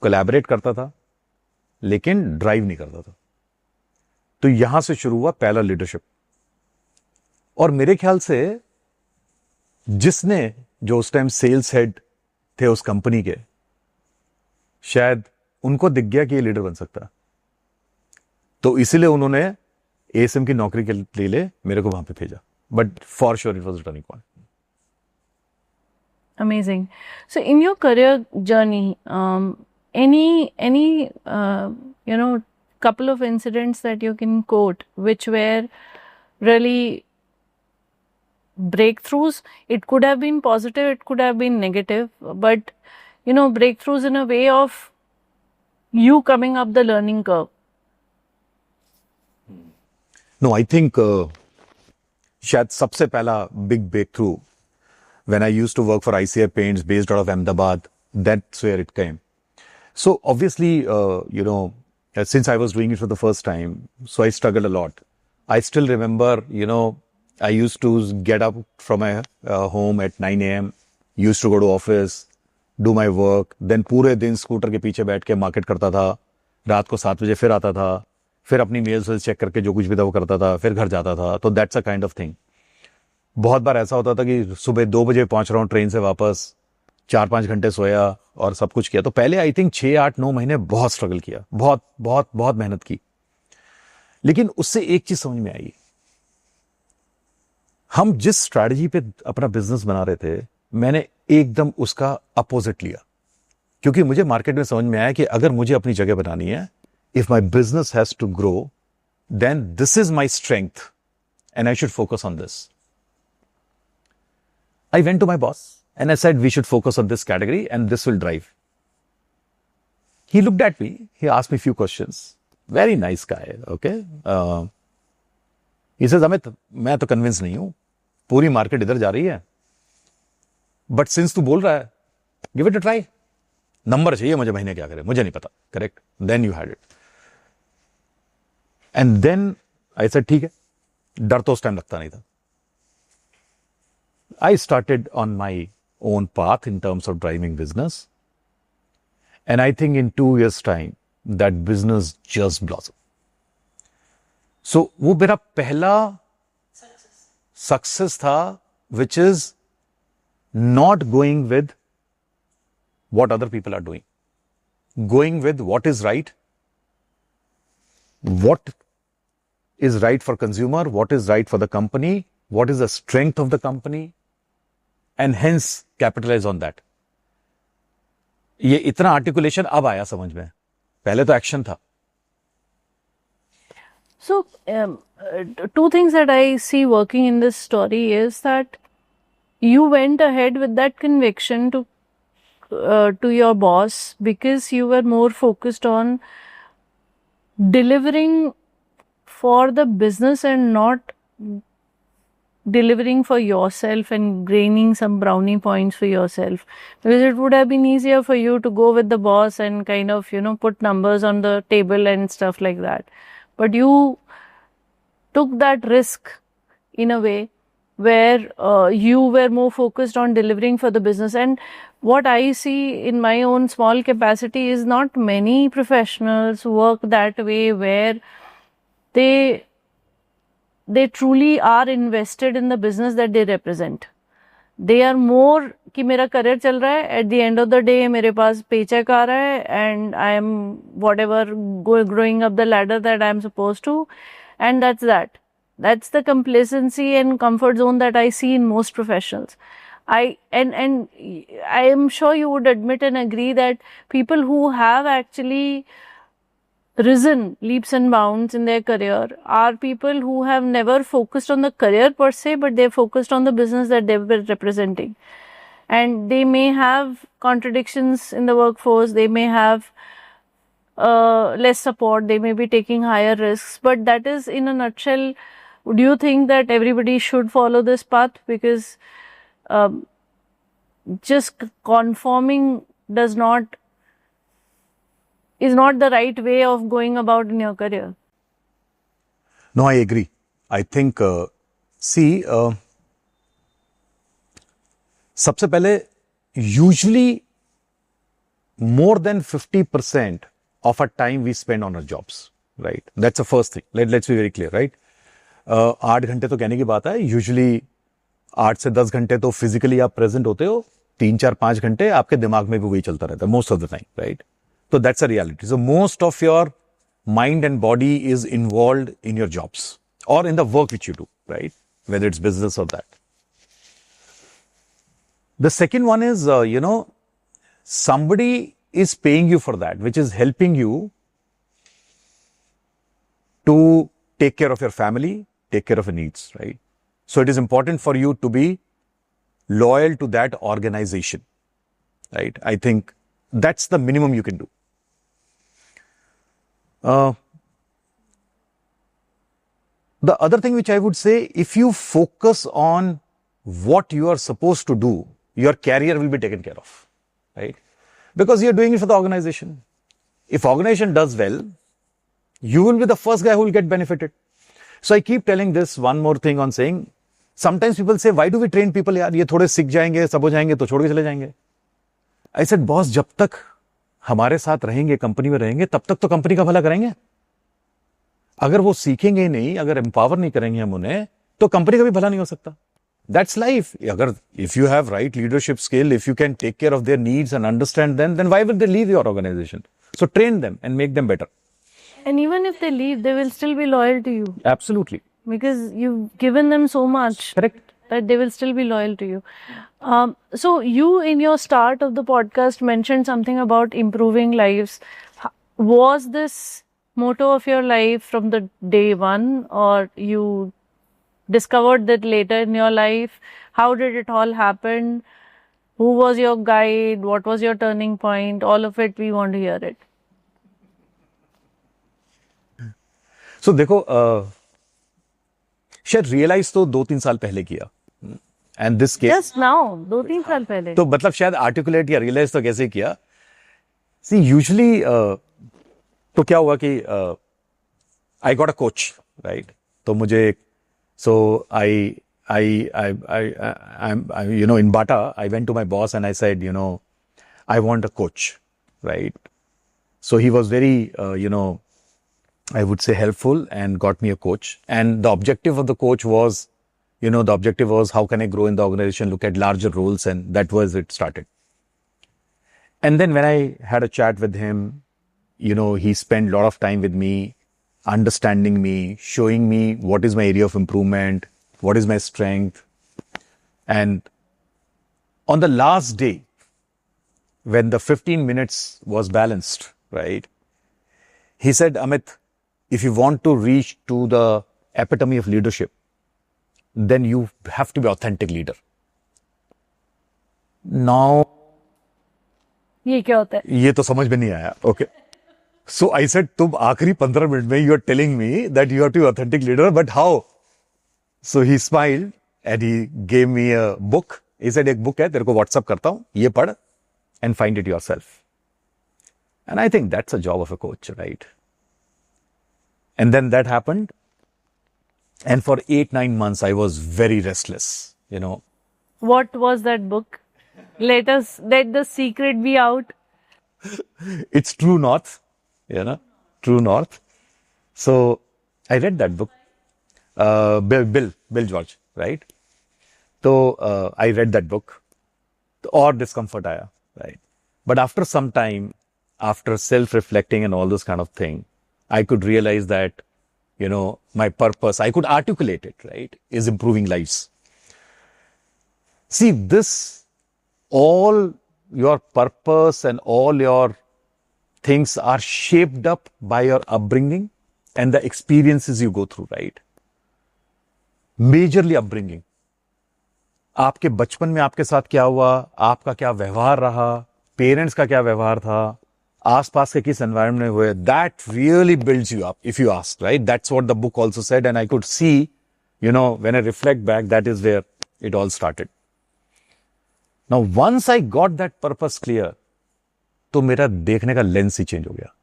कोलैबोरेट करता था, लेकिन ड्राइव नहीं करता था. तो यहां से शुरू हुआ पहला लीडरशिप. और मेरे ख्याल से जिसने, जो उस टाइम सेल्स हेड थे उस कंपनी के, शायद उनको दिख गया कि ये लीडर बन सकता है, तो इसीलिए उन्होंने एएसएम की नौकरी के लिए मेरे को वहां पे भेजा. But for sure it was turning point. Amazing. So, in your career journey, any couple of incidents that you can quote which were really breakthroughs? It could have been positive, it could have been negative, but breakthroughs in a way of you coming up the learning curve. No, I think शायद सबसे पहला big breakthrough when I used to work for ICI Paints based out of Ahmedabad, that's where it came. So obviously, since I was doing it for the first time, so I struggled a lot. I still remember, I used to get up from my home at 9 a.m., used to go to office, do my work, then पूरे दिन scooter के पीछे बैठ के market करता था, रात को 7 बजे फिर आता था, फिर अपनी मेल्स चेक करके जो कुछ भी था वो करता था, फिर घर जाता था. तो that's a kind of thing. बहुत बार ऐसा होता था कि सुबह 2 बजे पहुंच रहा हूँ ट्रेन से वापस, 4-5 घंटे सोया और सब कुछ किया. तो पहले आई थिंक 6-8-9 महीने बहुत स्ट्रगल किया, बहुत बहुत बहुत मेहनत की. लेकिन उससे एक चीज समझ में आई, हम जिस स्ट्रैटेजी पे अपना बिजनेस बना रहे थे, मैंने एकदम उसका अपोजिट लिया. क्योंकि मुझे मार्केट में समझ में आया कि अगर मुझे अपनी जगह बनानी है, if my business has to grow, then this is my strength and I should focus on this. I went to my boss and I said, we should focus on this category and this will drive. He looked at me, he asked me a few questions. Very nice guy, okay? He says, Amit, मैं तो convinced नहीं हूं, पूरी market इधर जा रही है, but since तू बोल रहा है, give it a try. Number चाहिए मुझे, महीने क्या करे मुझे नहीं पता. Correct? Then you had it. And then I said, ठीक है. डर तो उस टाइम लगता नहीं था. I started on my own path in terms of driving business. And I think in 2 years' time, that business just blossomed. So, वो मेरा पहला success था, which is not going with what other people are doing. Going with what is right for consumer, what is right for the company, what is the strength of the company, and hence capitalize on that. ये इतना articulation अब आया समझ में, पहले तो action था. So, two things that I see working in this story is that you went ahead with that conviction to your boss because you were more focused on delivering for the business and not delivering for yourself and gaining some brownie points for yourself, because it would have been easier for you to go with the boss and kind of put numbers on the table and stuff like that. But you took that risk in a way where you were more focused on delivering for the business. And what I see in my own small capacity is not many professionals work that way, where they truly are invested in the business that they represent. They are more कि मेरा career चल रहा है, at the end of the day मेरे पास paycheck आ रहा है and I am whatever growing up the ladder that I am supposed to, and that's that. That's the complacency and comfort zone that I see in most professionals. I am sure you would admit and agree that people who have actually risen leaps and bounds in their career are people who have never focused on the career per se, but they're focused on the business that they were representing. And they may have contradictions in the workforce, they may have less support, they may be taking higher risks, but that is in a nutshell. Do you think that everybody should follow this path? Because just conforming is not the right way of going about in your career. No, I agree. I think, सबसे पहले usually more than 50% of our time we spend on our jobs, right? That's the first thing. Let's be very clear, right? 8 घंटे तो कहने की बात है. Usually 8 से 10 घंटे तो फिजिकली आप प्रेजेंट होते हो. 3-4-5 घंटे आपके दिमाग में भी वही चलता रहता है most of the time, right? तो that's a reality. So most of your mind and body is involved in your jobs or in the work which you do, right? Whether it's business or that. The second one is, somebody is paying you for that, which is helping you to take care of your family, take care of your needs, right? So it is important for you to be loyal to that organization, right? I think that's the minimum you can do. The other thing which I would say, if you focus on what you are supposed to do, your career will be taken care of, right? Because you're doing it for the organization. If organization does well, you will be the first guy who will get benefited. So I keep telling this one more thing on saying, sometimes people say, why do we train people? यार ये थोड़े सीख जाएंगे, सब हो जाएंगे तो छोड़ के चले जाएंगे. I said, boss, जब तक हमारे साथ रहेंगे, कंपनी में रहेंगे, तब तक तो कंपनी का भला करेंगे. अगर वो सीखेंगे ही नहीं, अगर एम्पावर नहीं करेंगे हम उन्हें, तो कंपनी का भी भला नहीं हो सकता. That's life. अगर if you have right leadership skill, if you can take care of their needs and understand them, then why will they leave your organization? So train them and make them better. And even if they leave, they will still be loyal to you Absolutely. because you've given them so much. Correct. That they will still be loyal to you. So you, in your start of the podcast, mentioned something about improving lives. Was this motto of your life from the day one, or you discovered that later in your life? How did it all happen? Who was your guide? What was your turning point? All of it, we want to hear it. So देखो, शायद realise तो 2-3 साल पहले किया. And this case Just now, 2-3 साल पहले. तो मतलब शायद आर्टिकुलेट या रियलाइज तो कैसे किया. सी यूजुअली तो क्या हुआ कि I got a coach, right? तो मुझे सो आई in Bata, I went to my boss and I said, I want a coach, right? So he was very, I would say helpful and got me a coach. And the objective of the coach was, the objective was how can I grow in the organization, look at larger roles, and that was it started. And then when I had a chat with him, he spent a lot of time with me, understanding me, showing me what is my area of improvement, what is my strength. And on the last day, when the 15 minutes was balanced, right, he said, Amit, if you want to reach to the epitome of leadership, then you have to be authentic leader. Now, ये क्या होता है? ये तो समझ में नहीं आया. Okay. So I said, तुम आखिरी 15 मिनट में you are telling me that you have to be authentic leader, but how? So he smiled and he gave me a book. He said, एक book है, तेरे को WhatsApp करता हूँ, ये पढ़ and find it yourself. And I think that's a job of a coach, right? And then that happened. And for 8-9 months, I was very restless, What was that book? Let the secret be out. It's True North, True North. So I read that book. Bill George, right? So I read that book. Or discomfort आया, right? But after some time, after self-reflecting and all this kind of thing, I could realize that, my purpose, I could articulate it, right, is improving lives. See, all your purpose and all your things are shaped up by your upbringing and the experiences you go through, right? Majorly upbringing. आपके बचपन में आपके साथ क्या हुआ, आपका क्या व्यवहार रहा, पेरेंट्स का क्या व्यवहार था, आसपास के किस एनवायरनमेंट में हुए, that really builds you up, if you ask, right? That's what the book also said, and I could see, when I reflect back, that is where it all started. Now, once I got that purpose clear, तो मेरा देखने का lens ही change हो गया.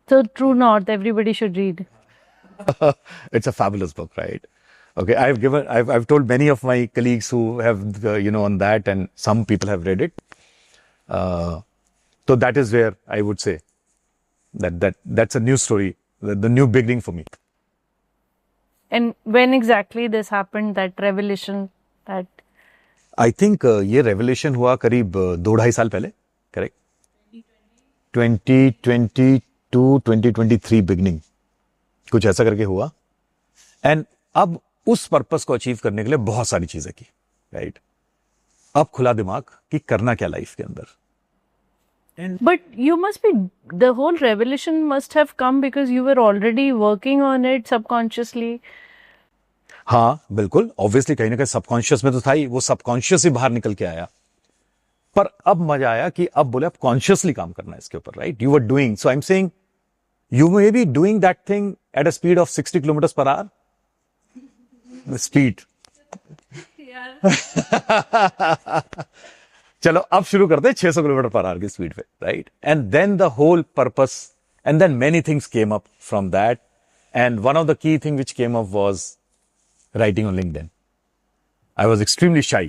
So True North, everybody should read. It's a fabulous book, right? Okay, I've told many of my colleagues who have, on that, and some people have read it. So that is where I would say that's a new story, the new beginning for me. And when exactly this happened, that revelation, that I think ये revelation हुआ करीब 2-2.5 साल पहले, correct? 2022-2023 beginning, कुछ ऐसा करके हुआ. And अब उस पर्पस को अचीव करने के लिए बहुत सारी चीजें की, राइट? अब खुला दिमाग कि करना क्या लाइफ के अंदर. but you must be, the whole revelation must have come because you were already working on it subconsciously. हाँ बिल्कुल, ऑब्वियसली कहीं ना कहीं सबकॉन्शियस में तो था ही, वो सबकॉन्शियस ही बाहर निकल के आया. पर अब मजा आया कि अब बोले अब कॉन्शियसली काम करना है इसके ऊपर, right? You are doing, so I am saying you may be doing that thing at a speed of 60 kilometer per hour. Speed चलो अब शुरू करते हैं 600 किलोमीटर पर आवर की स्पीड पे, right? And then the whole purpose, and then many things came up from that, and one of the key thing which came up was writing on LinkedIn. I was extremely shy.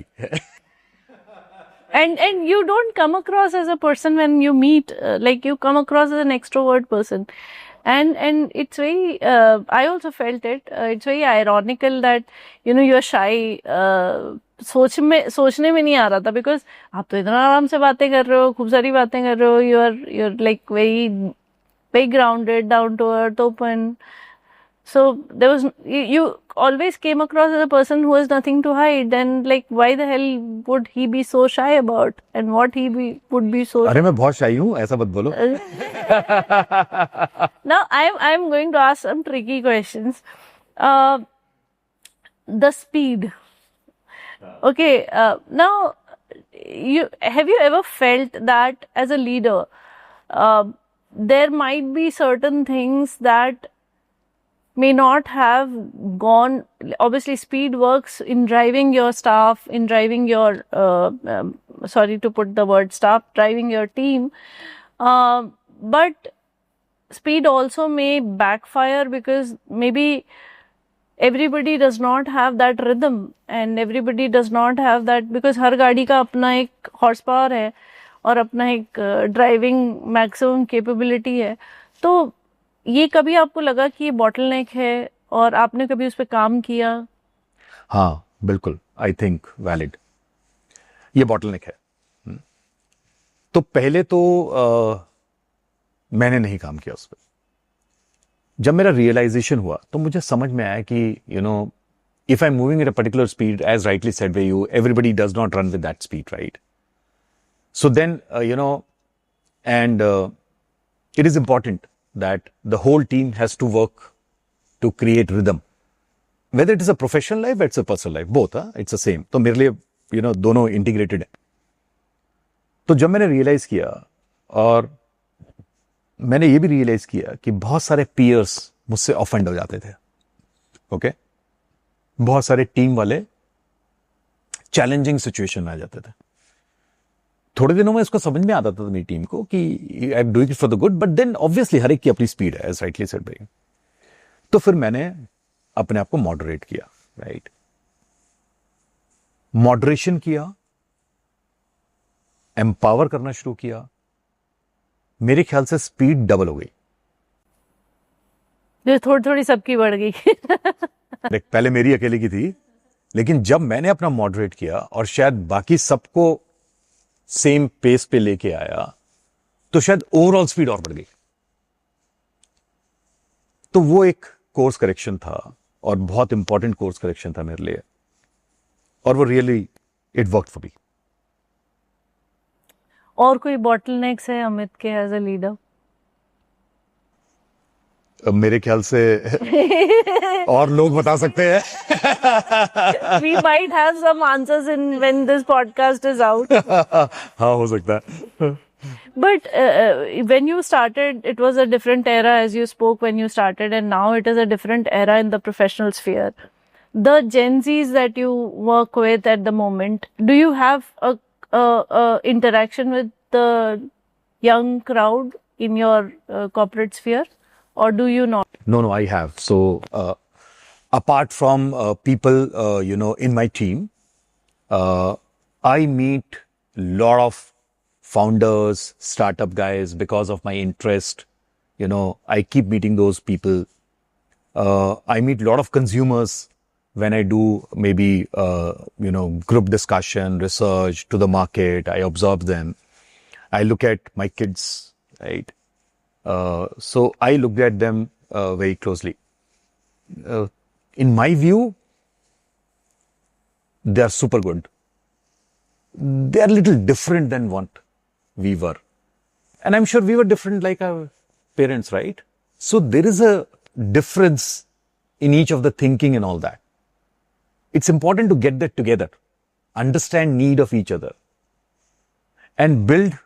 And you don't come across as a person when you meet, like you come across as an extrovert person. And it's very, I also felt it, it's very ironical that, you are shy. सोचने में नहीं आ रहा था, because आप तो इतना आराम से बातें कर रहे हो, खूब सारी बातें कर रहे हो, you're like very grounded, down to earth, open. So there was, you always came across as a person who has nothing to hide, and like why the hell would he be so shy about, and what would be so. अरे मैं बहुत shy हूँ, ऐसा मत बोलो. Now I'm going to ask some tricky questions. The speed. Okay. Now, have you ever felt that as a leader, there might be certain things that may not have gone. Obviously, speed works in driving your staff, in driving your, sorry to put the word staff, driving your team. But speed also may backfire because maybe everybody does not have that rhythm, and everybody does not have that, because हर गाड़ी का अपना एक horse power है और अपना एक driving maximum capability है. तो ये कभी आपको लगा कि ये बॉटलनेक है और आपने कभी उस पर काम किया? हाँ बिल्कुल, आई थिंक वैलिड, ये बॉटलनेक है. तो पहले तो मैंने नहीं काम किया उस पर. जब मेरा रियलाइजेशन हुआ तो मुझे समझ में आया कि if I am moving at a particular speed, as rightly said by you, everybody does not run with that speed, right? So then and it is important that the whole team has to work to create rhythm, whether it is a professional life or it's a personal life, both, it's the same. तो मेरे लिए दोनों integrated है. तो जब मैंने realize किया, और मैंने ये भी realize किया कि बहुत सारे peers मुझसे offend हो जाते थे, okay? बहुत सारे टीम वाले challenging situation में आ जाते थे. थोड़े दिनों में इसको समझ में आता था मेरी टीम को कि I am doing it for the good, but then obviously हर एक की अपनी स्पीड है, एज राइटली सेड बाय. तो फिर मैंने अपने आप को मॉडरेट किया, राइट? मॉडरेशन किया, एम्पावर करना शुरू किया. मेरे ख्याल से स्पीड डबल हो गई. जो थोड़ी थोड़ी सबकी बढ़ गई. देख, पहले मेरी अकेले की थी, लेकिन जब मैंने अपना मॉडरेट किया और शायद बाकी सबको सेम पेस पे लेके आया, तो शायद ओवरऑल स्पीड और बढ़ गई. तो वो एक कोर्स करेक्शन था, और बहुत इंपॉर्टेंट कोर्स करेक्शन था मेरे लिए, और वो really it worked for me. और कोई बॉटलनेक्स है अमित के एज अ लीडर? मेरे ख्याल से और लोग बता सकते हैं. We might have some answers in when this podcast is out. हाँ, हो सकता है. But when you started, it was a different era, as you spoke when you started, and now it is a different era in the professional sphere. The Gen Zs that you work with at the moment, do you have a interaction with the young crowd in your corporate sphere, or do you not? No, I have. So apart from people, in my team, I meet a lot of founders, startup guys because of my interest. I keep meeting those people. I meet a lot of consumers when I do maybe, group discussion, research to the market. I observe them. I look at my kids, right? So I looked at them very closely. In my view, they are super good. They are a little different than what we were. And I'm sure we were different like our parents, right? So there is a difference in each of the thinking and all that. It's important to get that together, understand need of each other, and build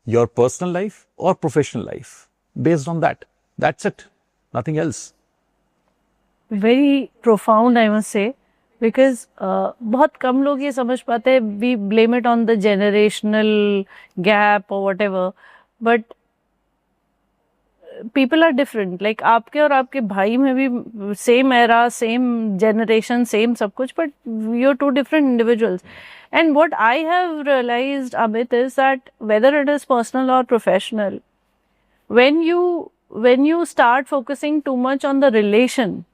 your personal life or professional life based on that. That's it. Nothing else. Very profound, I must say, because बहुत कम लोग ये समझ पाते हैं. We blame it on the generational gap or whatever, but people are different. Like आपके और आपके भाई में भी same era, same generation, same सब कुछ, but you're two different individuals. And what I have realized, Amit, is that whether it is personal or professional, when you start focusing too much on the relation,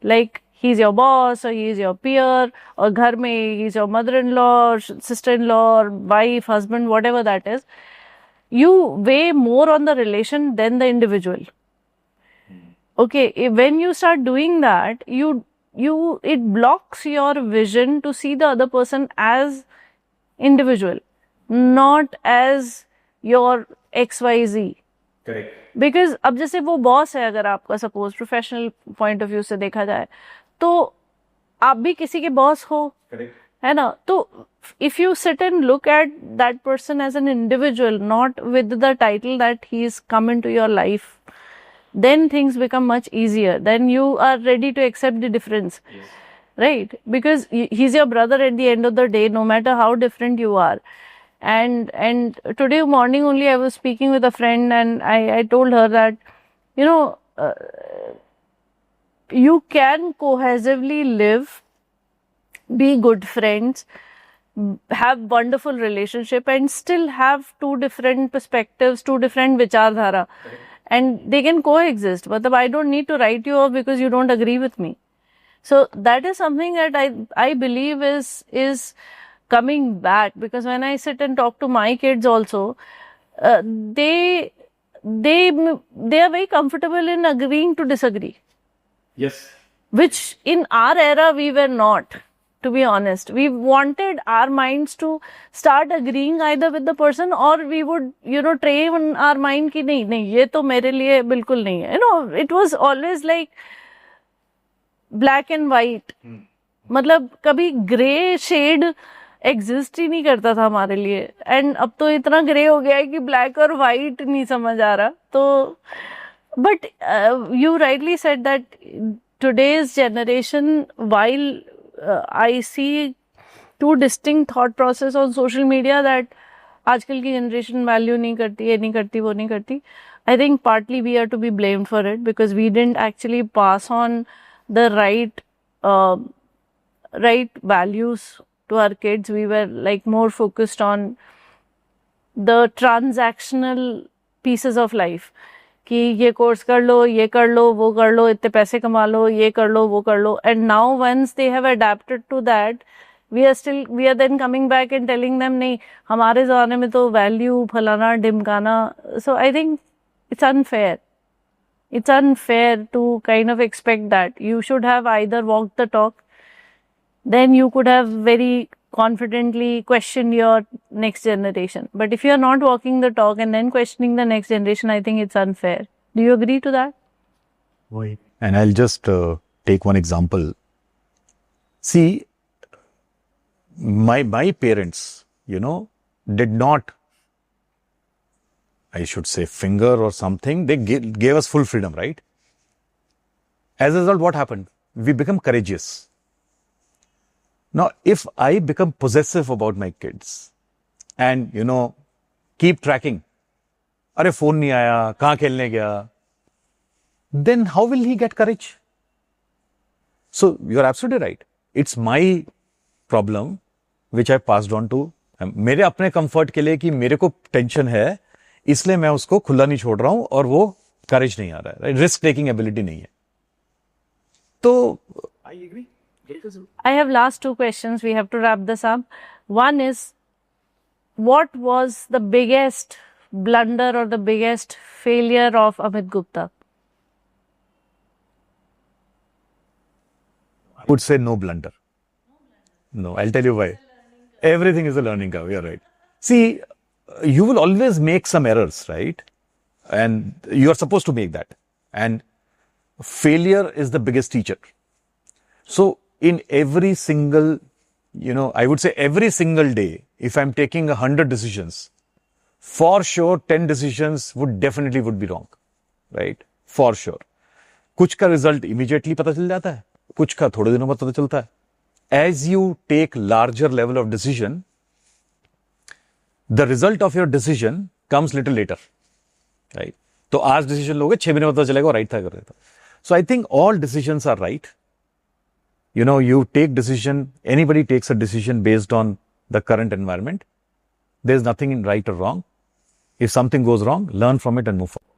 like he's your boss or he's your peer, or घर में he's your mother-in-law or sister-in-law or wife, husband, whatever that is, you weigh more on the relation than the individual. Okay, when you start doing that, it blocks your vision to see the other person as individual, not as your XYZ. Correct. Because अब जैसे वो boss है, अगर आपका suppose professional point of view से देखा जाए, तो आप भी किसी के बॉस हो, करेक्ट. है ना? तो if you sit and look at that person as an individual, not with the title that he's come into your life, then things become much easier. Then you are ready to accept the difference. Yes. Right? Because he's your brother at the end of the day, no matter how different you are. And today morning only I was speaking with a friend, and I told her that, you can cohesively live, be good friends, have wonderful relationship, and still have two different perspectives, two different vichardhara, and they can coexist. But I don't need to write you off because you don't agree with me. So that is something that I believe is coming back, because when I sit and talk to my kids also, they are very comfortable in agreeing to disagree. Yes. Which in our era we were not, to be honest. We wanted our minds to start agreeing either with the person, or we would, train our mind ki nahi, ye to mere liye bilkul nahi hai. It was always like black and white. मतलब कभी grey shade exist ही नहीं करता था हमारे लिए, and अब तो इतना ग्रे हो गया है कि ब्लैक और वाइट नहीं समझ आ रहा. तो but you rightly said that today's generation, while I see two distinct thought process on social media, that आजकल की generation value नहीं करती, ये नहीं करती, वो नहीं करती. I think partly we are to be blamed for it, because we didn't actually pass on the right values to our kids. We were like more focused on the transactional pieces of life. कि ये course कर लो, ये कर लो, वो कर लो, इतने पैसे कमा लो, ये कर लो, वो कर लो. And now once they have adapted to that, we are then coming back and telling them, नहीं, हमारे ज़माने में तो value फलाना ढिमकाना. So I think it's unfair. It's unfair to kind of expect that. You should have either walked the talk, then you could have very confidently questioned your next generation. But if you are not walking the talk and then questioning the next generation, I think it's unfair. Do you agree to that? And I'll just take one example. See, my parents, did not, I should say, finger or something. They gave us full freedom, right? As a result, what happened? We become courageous. Now, if I become possessive about my kids and, keep tracking, अरे phone नहीं आया, कहाँ खेलने गया, then how will he get courage? So you're absolutely right. It's my problem which I passed on to. मेरे अपने comfort के लिए कि मेरे को टेंशन है, इसलिए मैं उसको खुला नहीं छोड़ रहा हूं और वो करेज नहीं आ रहा है, रिस्क टेकिंग एबिलिटी नहीं है. तो I agree. I have last two questions. We have to wrap this up. One is, what was the biggest blunder or the biggest failure of Amit Gupta? I would say no blunder. No, I'll tell you why. Everything is a learning curve. You're right. See, you will always make some errors, right? And you are supposed to make that. And failure is the biggest teacher. So in every single, I would say every single day, if I'm taking 100 decisions, for sure 10 decisions would be wrong, right? For sure. कुछ का result immediately पता चल जाता है, कुछ का थोड़े दिनों बाद पता चलता है. As you take larger level of decision, the result of your decision comes little later, right? तो आज डिसीजन लोगे 6 महीने में पता चलेगा राइट था कर रहे था. So I think all decisions are right. You take decision, anybody takes a decision based on the current environment. There's nothing in right or wrong. If something goes wrong, learn from it and move forward.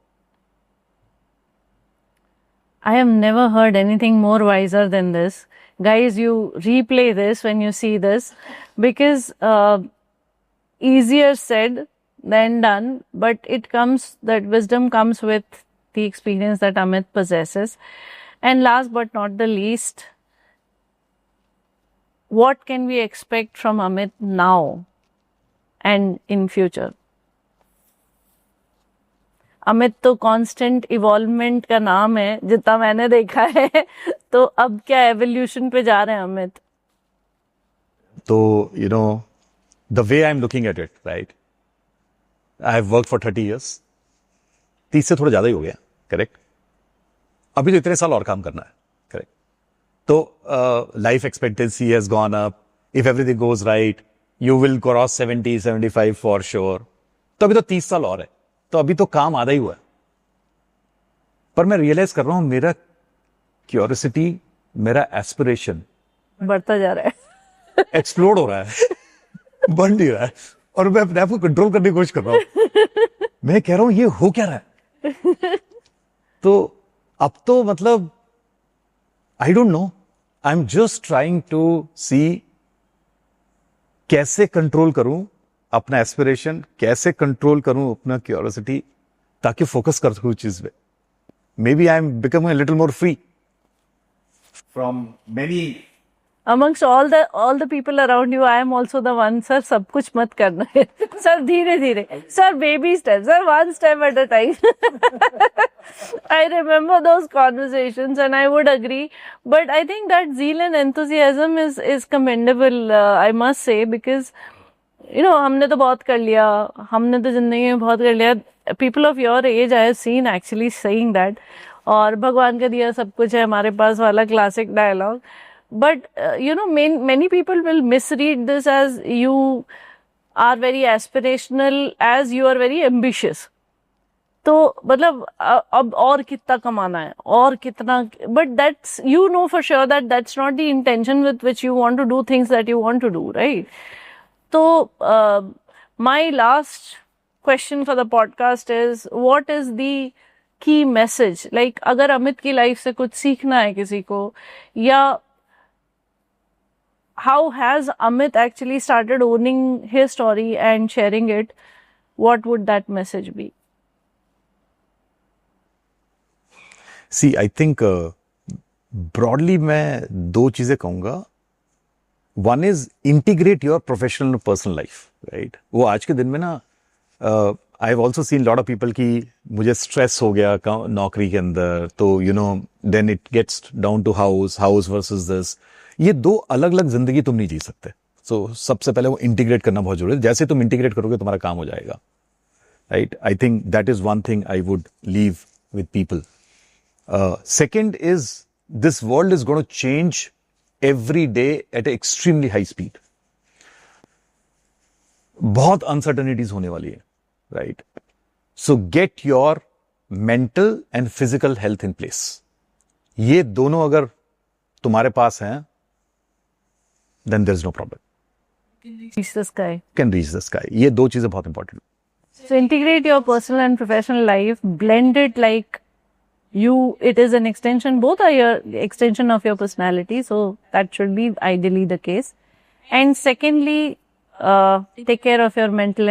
I have never heard anything more wiser than this. Guys, you replay this when you see this, because easier said than done, but that wisdom comes with the experience that Amit possesses. And last but not the least, what can we expect from Amit now and in future? Amit तो constant involvement का नाम है जितना मैंने देखा है. तो अब क्या एवोल्यूशन पे जा रहे हैं अमित? तो the way I'm looking at it, right? I have worked for 30 years. 30 से थोड़ा ज्यादा ही हो गया, करेक्ट? अभी तो इतने साल और काम करना है, करेक्ट? तो life expectancy has gone up. If everything goes right, you will cross 70, 75 for sure. तो अभी तो 30 साल और है, तो अभी तो काम आधा ही हुआ है. पर मैं रियलाइज कर रहा हूं मेरा क्यूरियोसिटी, मेरा एस्पिरेशन बढ़ता जा रहा है, एक्सप्लोड हो रहा है, बढ़ नहीं रहा है. और मैं अपने आप को कंट्रोल करने की कोशिश कर रहा हूं. मैं कह रहा हूं ये हो क्या रहा है. तो अब तो मतलब I don't know, I am just trying to see कैसे कंट्रोल करूं अपना एस्पिरेशन, कैसे कंट्रोल करूं अपना क्यूरियोसिटी, ताकि फोकस कर सकूं चीज पे. May be I am becoming a little more free. From many, amongst all the people around you, I am also the one, sir, सब कुछ मत करना है. Sir, धीरे धीरे, sir, baby steps, sir, one step at a time. I remember those conversations and I would agree, but I think that zeal and enthusiasm is commendable, I must say, because हमने तो बहुत कर लिया, हमने तो जिंदगी में बहुत कर लिया. People of your age I have seen actually saying that. और भगवान का दिया सब कुछ है हमारे पास वाला classic dialogue. But many people will misread this as you are very aspirational, as you are very ambitious. तो मतलब अब और कितना कमाना है और कितना, but that's, for sure that that's not the intention with which you want to do things that you want to do, right? So my last question for the podcast is, what is the key message? Like अगर अमित की life से कुछ सीखना है किसी को, या how has Amit actually started owning his story and sharing it, what would that message be? See, I think broadly मैं दो चीजें कहूंगा. One is integrate your professional and personal life, right? वो आज के दिन में ना I've also seen lot of people कि मुझे stress हो गया नौकरी के अंदर, तो then it gets down to house versus this. ये दो अलग अलग जिंदगी तुम नहीं जी सकते. So सबसे पहले वो इंटीग्रेट करना बहुत जरूरी है. जैसे तुम इंटीग्रेट करोगे तुम्हारा काम हो जाएगा, right? I think that is one thing I would leave with people. Second is, this world is going to change every day at an extremely high speed. बहुत uncertainties होने वाली है, right? So get your mental and physical health in place. ये दोनों अगर तुम्हारे पास हैं, then there is no problem. Reach the sky. Can reach the sky. ये दो चीजें बहुत important. So integrate your personal and professional life, blend it like it is an extension, both are your extension of your personality, so that should be ideally the case. And secondly, take care of your mental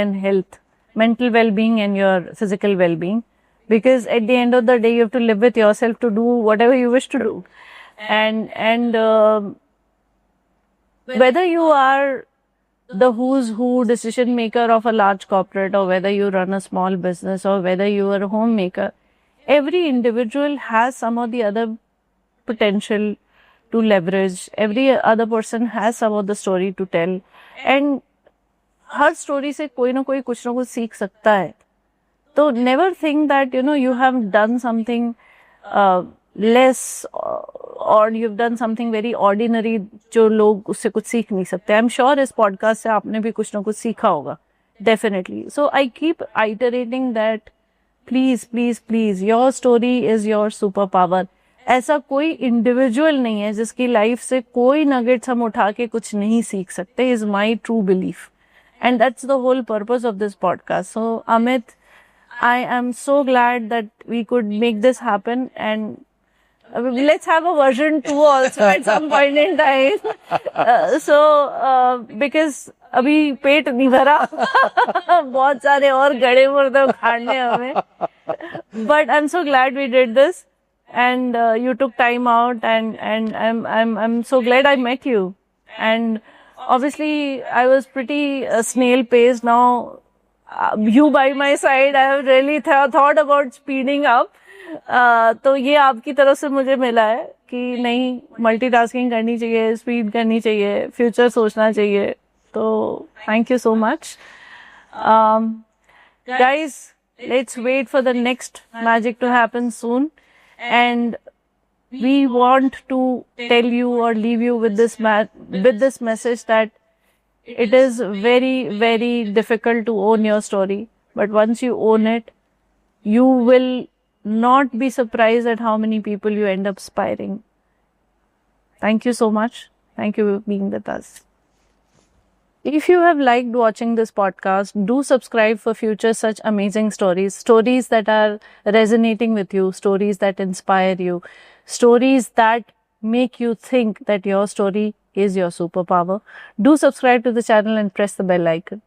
well-being and your physical well-being, because at the end of the day, you have to live with yourself to do whatever you wish to do. And whether you are the who's who decision maker of a large corporate, or whether you run a small business, or whether you are a homemaker, every individual has some or the other potential to leverage. Every other person has some of the story to tell, and her story से कोई ना कोई कुछ ना कुछ सीख सकता है. तो never think that you have done something less or you've done something very ordinary जो लोग उससे कुछ सीख नहीं सकते. I'm sure इस podcast से आपने भी कुछ ना कुछ सीखा होगा. Definitely. So I keep iterating that please, your story is your superpower. ऐसा कोई इंडिविजुअल नहीं है जिसकी लाइफ से कोई नगेट्स हम उठा के कुछ नहीं सीख सकते, is my true belief. And that's the whole purpose of this podcast. So Amit, I am so glad that we could make this happen, and let's have a version 2 also at some point in time. Because अभी पेट नहीं भरा, बहुत सारे और गड़े मुर्दे उखाड़ने हमें. But I'm so glad we did this, and you took time out, and I'm so glad I met you. And obviously I was pretty snail paced. Now you by my side, I have really thought about speeding up. तो ये आपकी तरफ से मुझे मिला है कि नहीं, मल्टीटास्किंग करनी चाहिए, स्पीड करनी चाहिए, फ्यूचर सोचना चाहिए. तो thank you so much. Guys, let's wait for the next magic to happen soon, and we want to tell you or leave you with this message that it is very, very difficult to own your story, but once you own it, you will not be surprised at how many people you end up inspiring. Thank you so much. Thank you for being with us. If you have liked watching this podcast, do subscribe for future such amazing stories that are resonating with you, stories that inspire you, stories that make you think that your story is your superpower. Do subscribe to the channel and press the bell icon.